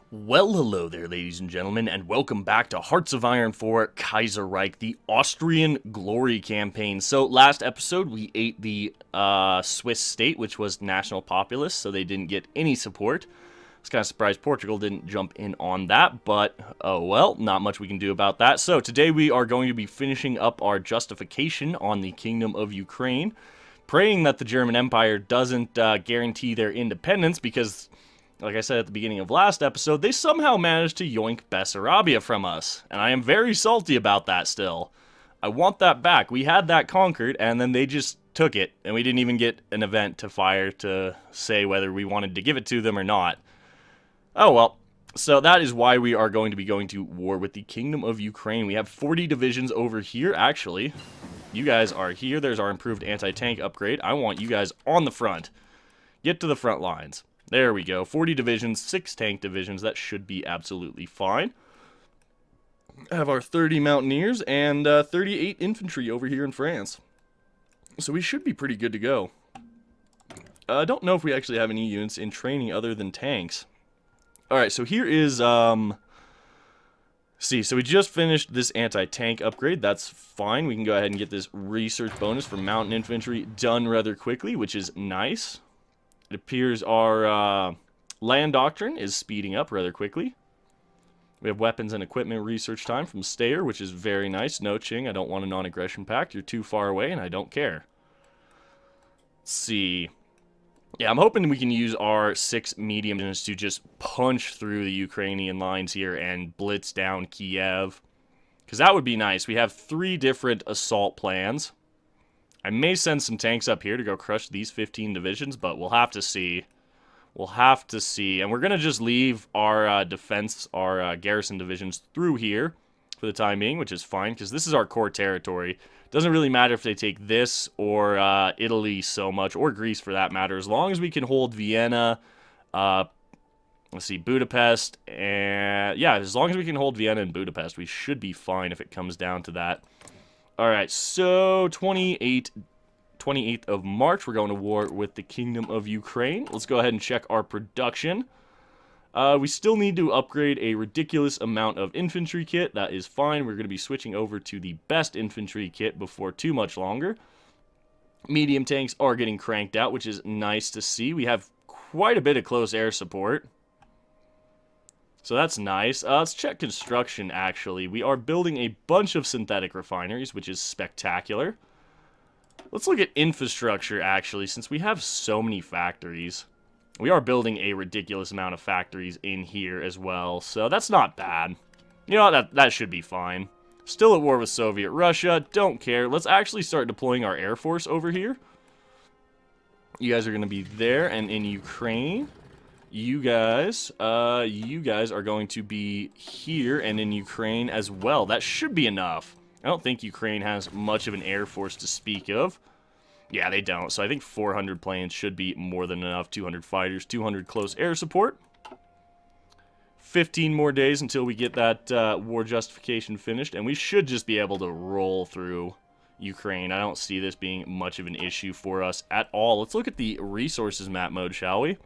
Well, hello there, ladies and gentlemen, and welcome back to Hearts of Iron 4 Kaiserreich, the Austrian Glory campaign. So, last episode, we ate the Swiss state, which was national populist, so they didn't get any support. I was kind of surprised Portugal didn't jump in on that, but, oh well, not much we can do about that. So, today we are going to be finishing up our justification on the Kingdom of Ukraine, praying that the German Empire doesn't guarantee their independence, because like I said at the beginning of last episode, they somehow managed to yoink Bessarabia from us, and I am very salty about that still. I want that back. We had that conquered, and then they just took it, and we didn't even get an event to fire to say whether we wanted to give it to them or not. Oh well. So that is why we are going to be going to war with the Kingdom of Ukraine. We have 40 divisions over here, actually. You guys are here. There's our improved anti-tank upgrade. I want you guys on the front. Get to the front lines. There we go. 40 divisions, 6 tank divisions. That should be absolutely fine. Have our 30 mountaineers and 38 infantry over here in France. So we should be pretty good to go. I don't know if we actually have any units in training other than tanks. Alright, so here is, see, so we just finished this anti-tank upgrade. That's fine. We can go ahead and get this research bonus for mountain infantry done rather quickly, which is nice. It appears our land doctrine is speeding up rather quickly. We have weapons and equipment research time from Stayer, which is very nice. No, Ching, I don't want a non-aggression pact. You're too far away, and I don't care. Let's see. Yeah, I'm hoping we can use our 6 medium units to just punch through the Ukrainian lines here and blitz down Kiev. Because that would be nice. We have 3 different assault plans. I may send some tanks up here to go crush these 15 divisions, but we'll have to see. We'll have to see. And we're going to just leave our defense, our garrison divisions through here for the time being, which is fine, because this is our core territory. Doesn't really matter if they take this or Italy so much, or Greece for that matter, as long as we can hold Vienna, let's see, Budapest, and yeah, as long as we can hold Vienna and Budapest, we should be fine if it comes down to that. Alright, so 28th of March, we're going to war with the Kingdom of Ukraine. Let's go ahead and check our production. We still need to upgrade a ridiculous amount of infantry kit. That is fine. We're going to be switching over to the best infantry kit before too much longer. Medium tanks are getting cranked out, which is nice to see. We have quite a bit of close air support. So that's nice. Let's check construction, actually. We are building a bunch of synthetic refineries, which is spectacular. Let's look at infrastructure, actually, since we have so many factories. We are building a ridiculous amount of factories in here as well, so that's not bad. You know, that should be fine. Still at war with Soviet Russia, don't care. Let's actually start deploying our Air Force over here. You guys are going to be there, and in Ukraine, you guys are going to be here and in Ukraine as well. That should be enough. I don't think Ukraine has much of an air force to speak of. Yeah, they don't. So I think 400 planes should be more than enough. 200 fighters, 200 close air support. 15 more days until we get that war justification finished, and we should just be able to roll through Ukraine. I don't see this being much of an issue for us at all. Let's look at the resources map mode, shall we?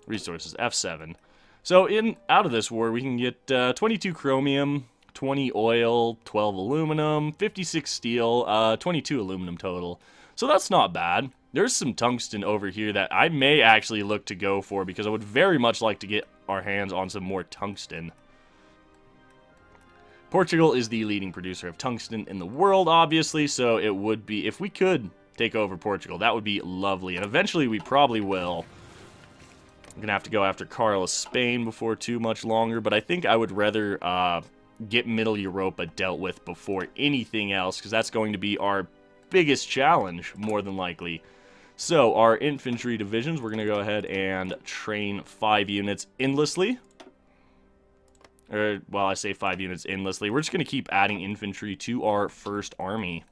Resources, F7. So out of this war, we can get 22 chromium, 20 oil, 12 aluminum, 56 steel, 22 aluminum total. So that's not bad. There's some tungsten over here that I may actually look to go for, because I would very much like to get our hands on some more tungsten. Portugal is the leading producer of tungsten in the world, obviously, so it would be, if we could take over Portugal, that would be lovely, and eventually we probably will. I'm going to have to go after Carlos, Spain before too much longer, but I think I would rather get Middle Europa dealt with before anything else, because that's going to be our biggest challenge, more than likely. So, our infantry divisions, we're going to go ahead and train 5 units endlessly. Or, well, I say 5 units endlessly. We're just going to keep adding infantry to our first army.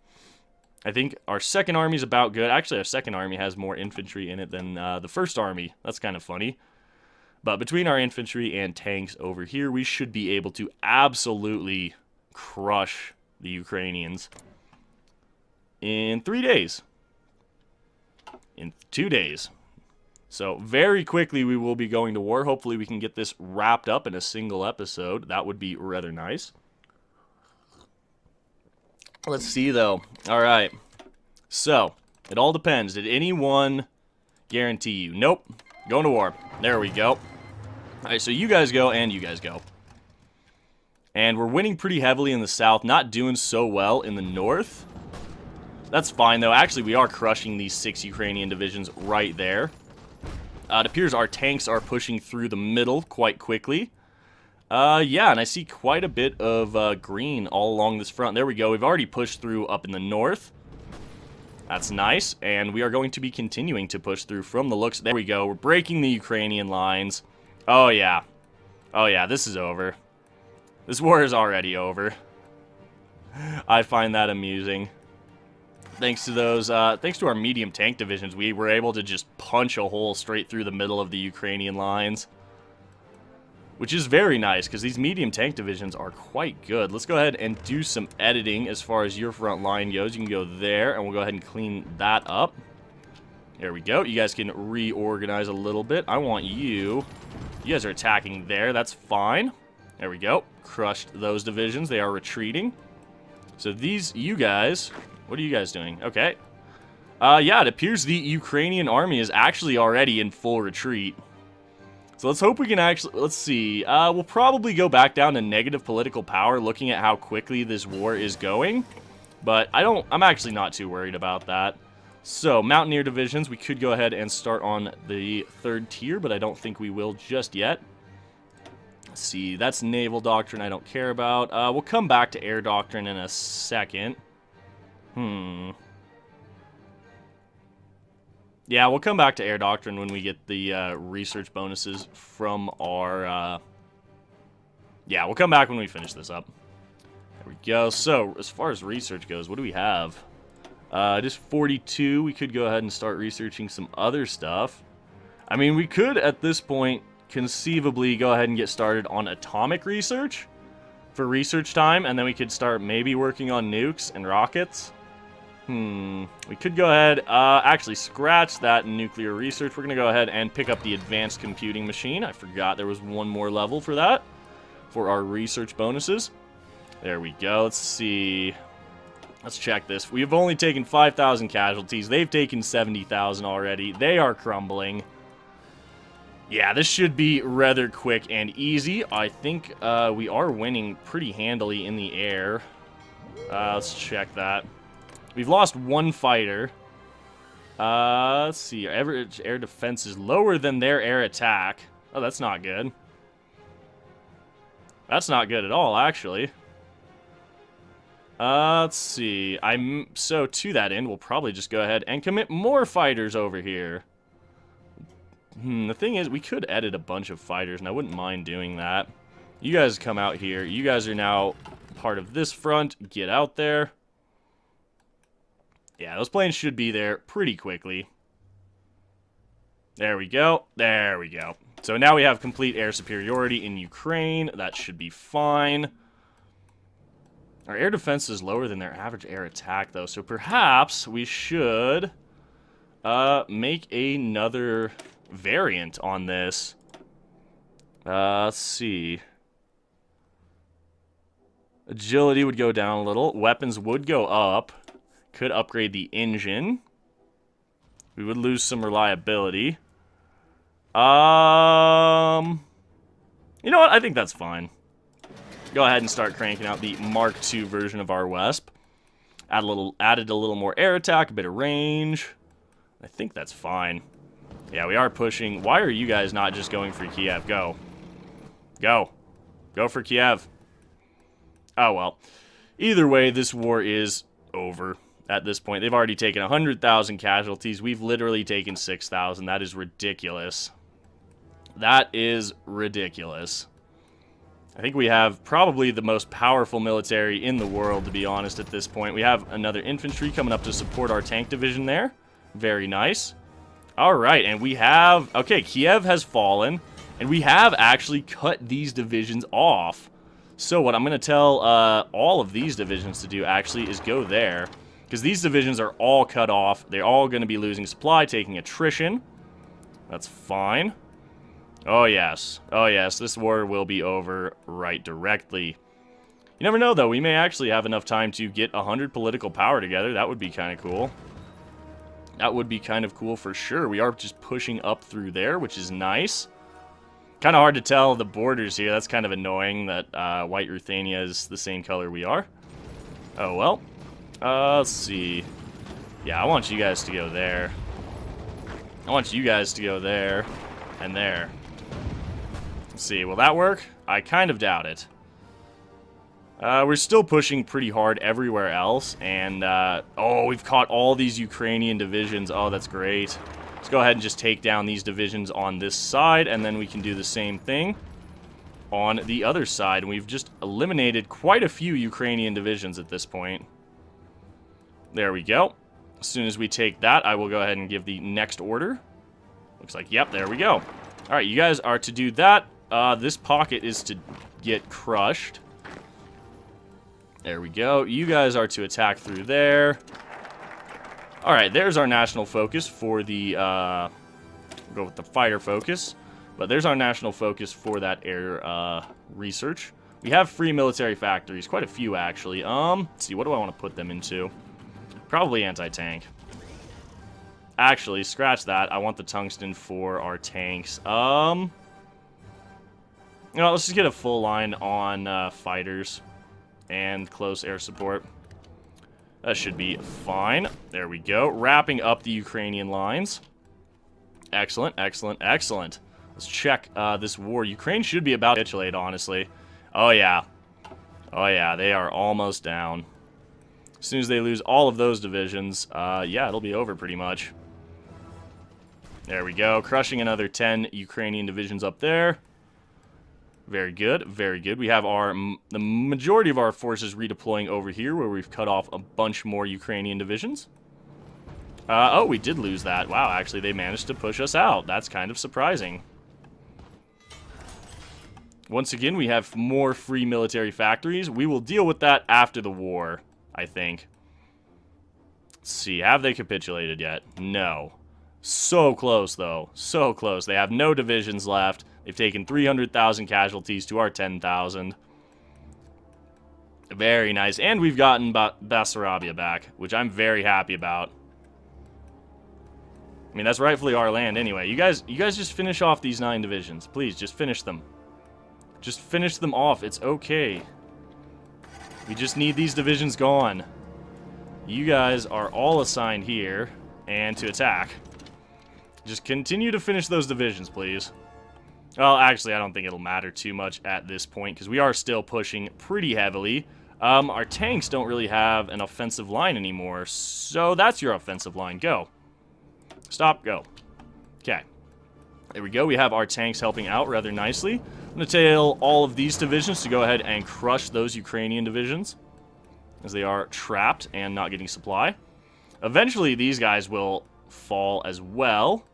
I think our second army is about good. Actually, our second army has more infantry in it than the first army. That's kind of funny. But between our infantry and tanks over here, we should be able to absolutely crush the Ukrainians in 3 days. In 2 days. So very quickly we will be going to war. Hopefully we can get this wrapped up in a single episode. That would be rather nice. Let's see, though. All right. So, it all depends. Did anyone guarantee you? Nope. Going to war. There we go. All right, so you guys go and you guys go. And we're winning pretty heavily in the south, not doing so well in the north. That's fine, though. Actually, we are crushing these 6 Ukrainian divisions right there. It appears our tanks are pushing through the middle quite quickly. Yeah, and I see quite a bit of green all along this front. There we go. We've already pushed through up in the north. That's nice. And we are going to be continuing to push through from the looks. There we go. We're breaking the Ukrainian lines. Oh, yeah. Oh, yeah. This is over. This war is already over. I find that amusing. Thanks to those, thanks to our medium tank divisions, we were able to just punch a hole straight through the middle of the Ukrainian lines. Which is very nice, because these medium tank divisions are quite good. Let's go ahead and do some editing as far as your front line goes. You can go there, and we'll go ahead and clean that up. There we go. You guys can reorganize a little bit. I want you... You guys are attacking there. That's fine. There we go. Crushed those divisions. They are retreating. So these... You guys... What are you guys doing? Okay. Yeah, it appears the Ukrainian army is actually already in full retreat. So let's hope we can actually, let's see, we'll probably go back down to negative political power looking at how quickly this war is going. But I'm actually not too worried about that. So, Mountaineer divisions, we could go ahead and start on the 3rd tier, but I don't think we will just yet. Let's see, that's naval doctrine I don't care about. We'll come back to air doctrine in a second. Yeah, we'll come back to air doctrine when we get the research bonuses from our... Yeah, we'll come back when we finish this up. There we go. So, as far as research goes, what do we have? Just 42. We could go ahead and start researching some other stuff. I mean, we could, at this point, conceivably go ahead and get started on atomic research for research time, and then we could start maybe working on nukes and rockets. We could go ahead, actually scratch that nuclear research. We're going to go ahead and pick up the advanced computing machine. I forgot there was one more level for that, for our research bonuses. There we go. Let's see. Let's check this. We've only taken 5,000 casualties. They've taken 70,000 already. They are crumbling. Yeah, this should be rather quick and easy. I think we are winning pretty handily in the air. Let's check that. We've lost 1 fighter. Let's see. Our average air defense is lower than their air attack. Oh, that's not good. That's not good at all, actually. Let's see. So, to that end, we'll probably just go ahead and commit more fighters over here. The thing is, we could edit a bunch of fighters, and I wouldn't mind doing that. You guys come out here. You guys are now part of this front. Get out there. Yeah, those planes should be there pretty quickly. There we go. There we go. So now we have complete air superiority in Ukraine. That should be fine. Our air defense is lower than their average air attack, though. So perhaps we should make another variant on this. Let's see. Agility would go down a little. Weapons would go up. Could upgrade the engine. We would lose some reliability. You know what? I think that's fine. Go ahead and start cranking out the Mark II version of our WESP. Added a little more air attack, a bit of range. I think that's fine. Yeah, we are pushing. Why are you guys not just going for Kiev? Go. Go. Go for Kiev. Oh, well. Either way, this war is over. At this point, they've already taken 100,000 casualties. We've literally taken 6,000. That is ridiculous. That is ridiculous. I think we have probably the most powerful military in the world, to be honest, at this point. We have another infantry coming up to support our tank division there. Very nice. All right, and we have... Okay, Kiev has fallen, and we have actually cut these divisions off. So what I'm going to tell all of these divisions to do, actually, is go there. Because these divisions are all cut off. They're all going to be losing supply, taking attrition. That's fine. Oh, yes. Oh, yes. This war will be over right directly. You never know, though. We may actually have enough time to get 100 political power together. That would be kind of cool. That would be kind of cool for sure. We are just pushing up through there, which is nice. Kind of hard to tell the borders here. That's kind of annoying that White Ruthenia is the same color we are. Oh, well. Let's see. Yeah, I want you guys to go there. I want you guys to go there and there. Let's see. Will that work? I kind of doubt it. We're still pushing pretty hard everywhere else, and, oh, we've caught all these Ukrainian divisions. Oh, that's great. Let's go ahead and just take down these divisions on this side, and then we can do the same thing on the other side. And we've just eliminated quite a few Ukrainian divisions at this point. There we go. As soon as we take that, I will go ahead and give the next order. Looks like, yep, there we go. All right, you guys are to do that. This pocket is to get crushed. There we go. You guys are to attack through there. All right, there's our national focus for the, we'll go with the fire focus. But there's our national focus for that air research. We have free military factories, quite a few actually. Let's see, what do I want to put them into? Probably anti-tank. Actually, scratch that. I want the tungsten for our tanks. You know, let's just get a full line on fighters and close air support. That should be fine. There we go. Wrapping up the Ukrainian lines. Excellent, excellent, excellent. Let's check this war. Ukraine should be about to capitulate, honestly. Oh, yeah. Oh, yeah, they are almost down. As soon as they lose all of those divisions, yeah, it'll be over pretty much. There we go. Crushing another 10 Ukrainian divisions up there. Very good, very good. We have the majority of our forces redeploying over here, where we've cut off a bunch more Ukrainian divisions. Oh, we did lose that. Wow, actually, they managed to push us out. That's kind of surprising. Once again, we have more free military factories. We will deal with that after the war, I think. Let's see, have they capitulated yet? No. So close, though. So close. They have no divisions left. They've taken 300,000 casualties to our 10,000. Very nice. And we've gotten Bessarabia back, which I'm very happy about. I mean, that's rightfully our land anyway. You guys just finish off these 9 divisions. Please, just finish them. Just finish them off. It's okay. We just need these divisions gone. You guys are all assigned here and to attack. Just continue to finish those divisions, please. Well, actually, I don't think it'll matter too much at this point, because we are still pushing pretty heavily. Our tanks don't really have an offensive line anymore, so that's your offensive line. Go. Stop, go. Okay. There we go. We have our tanks helping out rather nicely. I'm going to tell all of these divisions to go ahead and crush those Ukrainian divisions, as they are trapped and not getting supply. Eventually, these guys will fall as well.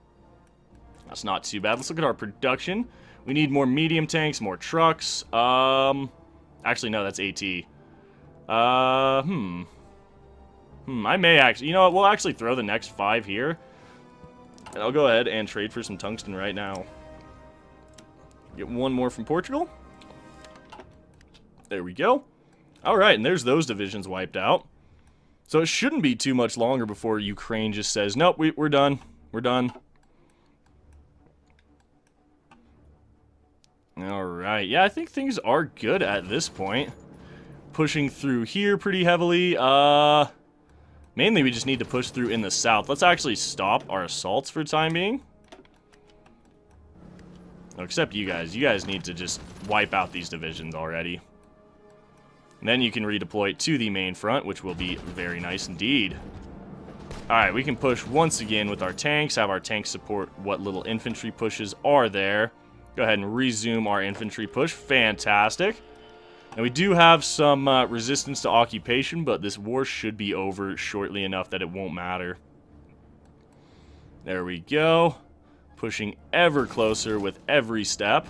That's not too bad. Let's look at our production. We need more medium tanks, more trucks. Actually, no, that's AT. I may actually... You know what? We'll actually throw the next 5 here. And I'll go ahead and trade for some tungsten right now. Get one more from Portugal. There we go. Alright, and there's those divisions wiped out. So it shouldn't be too much longer before Ukraine just says, nope, we're done. We're done. Alright, yeah, I think things are good at this point. Pushing through here pretty heavily. Mainly we just need to push through in the south. Let's actually stop our assaults for the time being. Oh, except you guys. You guys need to just wipe out these divisions already. And then you can redeploy to the main front, which will be very nice indeed. Alright, we can push once again with our tanks. Have our tanks support what little infantry pushes are there. Go ahead and resume our infantry push. Fantastic. And we do have some resistance to occupation, but this war should be over shortly enough that it won't matter. There we go. Pushing ever closer with every step.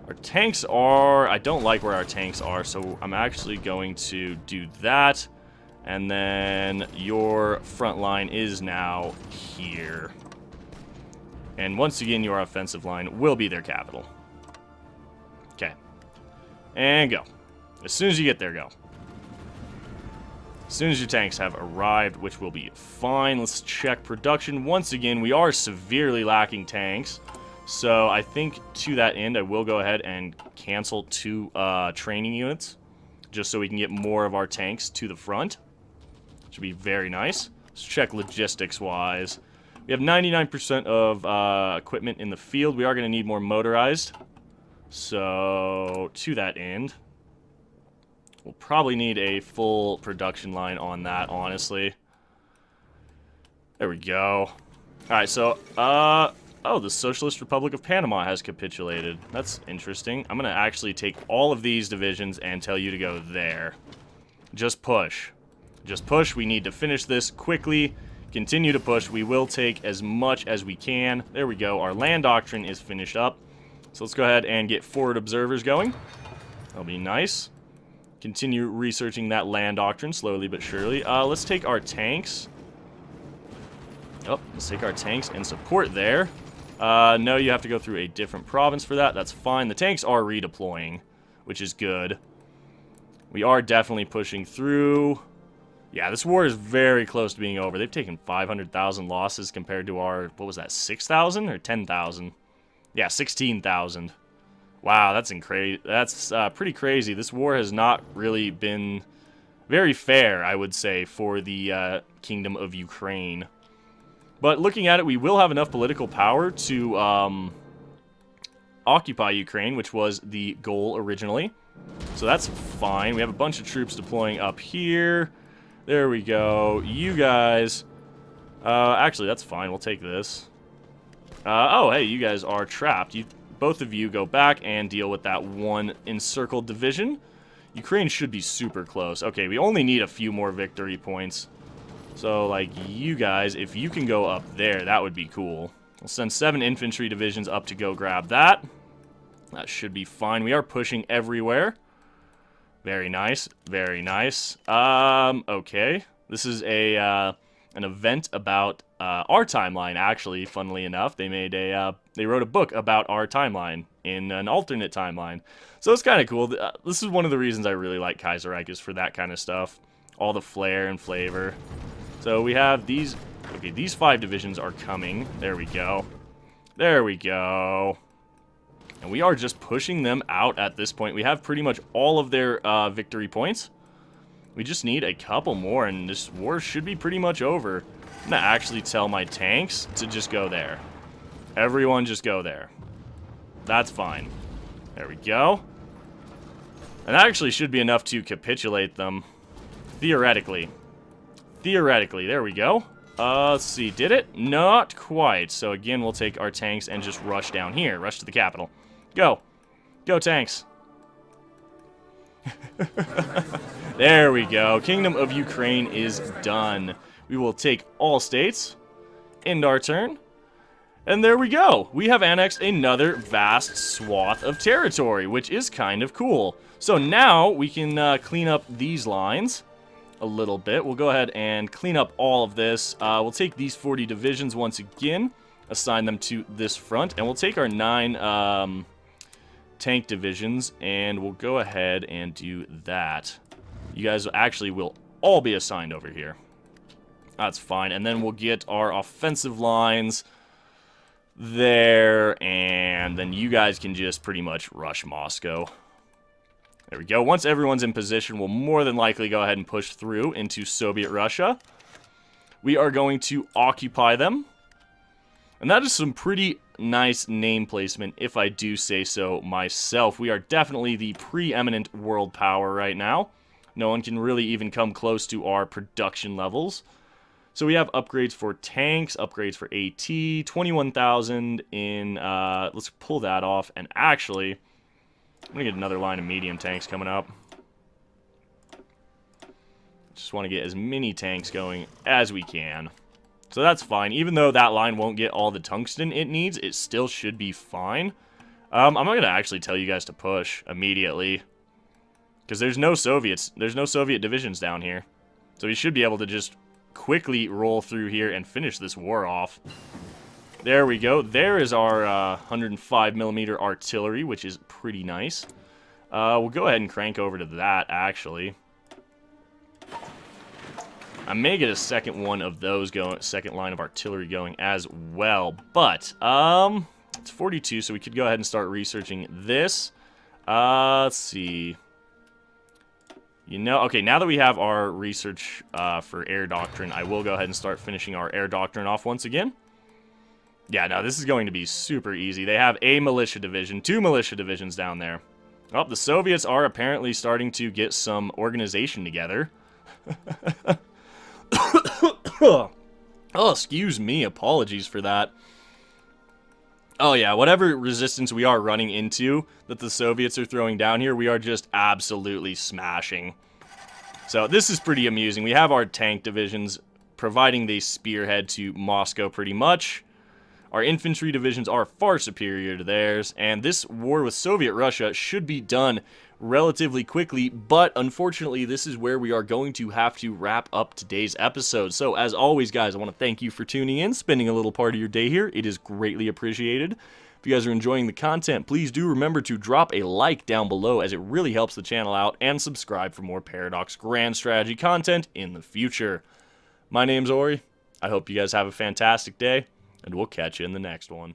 Our tanks are... I don't like where our tanks are, so I'm actually going to do that. And then your front line is now here. And once again, your offensive line will be their capital. Okay. And go. As soon as you get there, go. As soon as your tanks have arrived, which will be fine. Let's check production. Once again, we are severely lacking tanks. So I think to that end, I will go ahead and cancel 2 training units. Just so we can get more of our tanks to the front. Should be very nice. Let's check logistics-wise. We have 99% of equipment in the field. We are going to need more motorized. So to that end, we'll probably need a full production line on that, honestly. There we go. Alright, so, oh, the Socialist Republic of Panama has capitulated. That's interesting. I'm going to actually take all of these divisions and tell you to go there. Just push. Just push. We need to finish this quickly. Continue to push. We will take as much as we can. There we go. Our land doctrine is finished up. So let's go ahead and get forward observers going. That'll be nice. Continue researching that land doctrine slowly but surely. Let's take our tanks. Oh, let's take our tanks and support there. No, you have to go through a different province for that. That's fine. The tanks are redeploying, which is good. We are definitely pushing through. Yeah, this war is very close to being over. They've taken 500,000 losses compared to our, what was that, 6,000 or 10,000? Yeah, 16,000. Wow, that's pretty crazy. This war has not really been very fair, I would say, for the Kingdom of Ukraine. But looking at it, we will have enough political power to occupy Ukraine, which was the goal originally. So that's fine. We have a bunch of troops deploying up here. There we go. You guys... actually, that's fine. We'll take this. Oh, hey, you guys are trapped. Both of you go back and deal with that one encircled division. Ukraine should be super close. Okay, we only need a few more victory points. So, like, you guys, if you can go up there, that would be cool. We'll send 7 infantry divisions up to go grab that. That should be fine. We are pushing everywhere. Very nice. Very nice. Okay. This is an event about our timeline, actually, funnily enough. They made they wrote a book about our timeline in an alternate timeline. So it's kind of cool. This is one of the reasons I really like Kaiserreich, is for that kind of stuff. All the flair and flavor. So we have these... Okay, these 5 divisions are coming. There we go. There we go. And we are just pushing them out at this point. We have pretty much all of their victory points. We just need a couple more, and this war should be pretty much over. I'm going to actually tell my tanks to just go there. Everyone just go there. That's fine. There we go. And that actually should be enough to capitulate them. Theoretically. Theoretically. There we go. Let's see. Did it? Not quite. So again, we'll take our tanks and just rush down here. Rush to the capital. Go. Go, tanks. There we go. Kingdom of Ukraine is done. We will take all states. End our turn. And there we go. We have annexed another vast swath of territory, which is kind of cool. So now we can clean up these lines a little bit. We'll go ahead and clean up all of this. We'll take these 40 divisions once again, assign them to this front, and we'll take our 9 tank divisions, and we'll go ahead and do that. You guys actually will all be assigned over here. That's fine. And then we'll get our offensive lines there, and then you guys can just pretty much rush Moscow. There we go. Once everyone's in position, we'll more than likely go ahead and push through into Soviet Russia. We are going to occupy them. And that is some pretty nice name placement, if I do say so myself. We are definitely the preeminent world power right now. No one can really even come close to our production levels. So we have upgrades for tanks, upgrades for AT, 21,000 in, let's pull that off. And actually, I'm going to get another line of medium tanks coming up. Just want to get as many tanks going as we can. So that's fine. Even though that line won't get all the tungsten it needs, it still should be fine. I'm not going to actually tell you guys to push immediately, because there's no Soviets. There's no Soviet divisions down here. So we should be able to just quickly roll through here and finish this war off. There we go. There is our 105mm artillery, which is pretty nice. We'll go ahead and crank over to that, actually. I may get a second one of those going, second line of artillery going as well. But, it's 42, so we could go ahead and start researching this. Let's see. You know, okay, now that we have our research for air doctrine, I will go ahead and start finishing our air doctrine off once again. Yeah, no, this is going to be super easy. They have a militia division, 2 militia divisions down there. Oh, the Soviets are apparently starting to get some organization together. Oh, excuse me. Apologies for that. Oh, yeah. Whatever resistance we are running into that the Soviets are throwing down here, we are just absolutely smashing. So this is pretty amusing. We have our tank divisions providing the spearhead to Moscow pretty much. Our infantry divisions are far superior to theirs, and this war with Soviet Russia should be done relatively quickly, but unfortunately this is where we are going to have to wrap up today's episode. So as always, guys, I want to thank you for tuning in, spending a little part of your day here. It is greatly appreciated. If you guys are enjoying the content, please do remember to drop a like down below, as it really helps the channel out, and subscribe for more Paradox Grand Strategy content in the future. My name's Ori. I hope you guys have a fantastic day, and we'll catch you in the next one.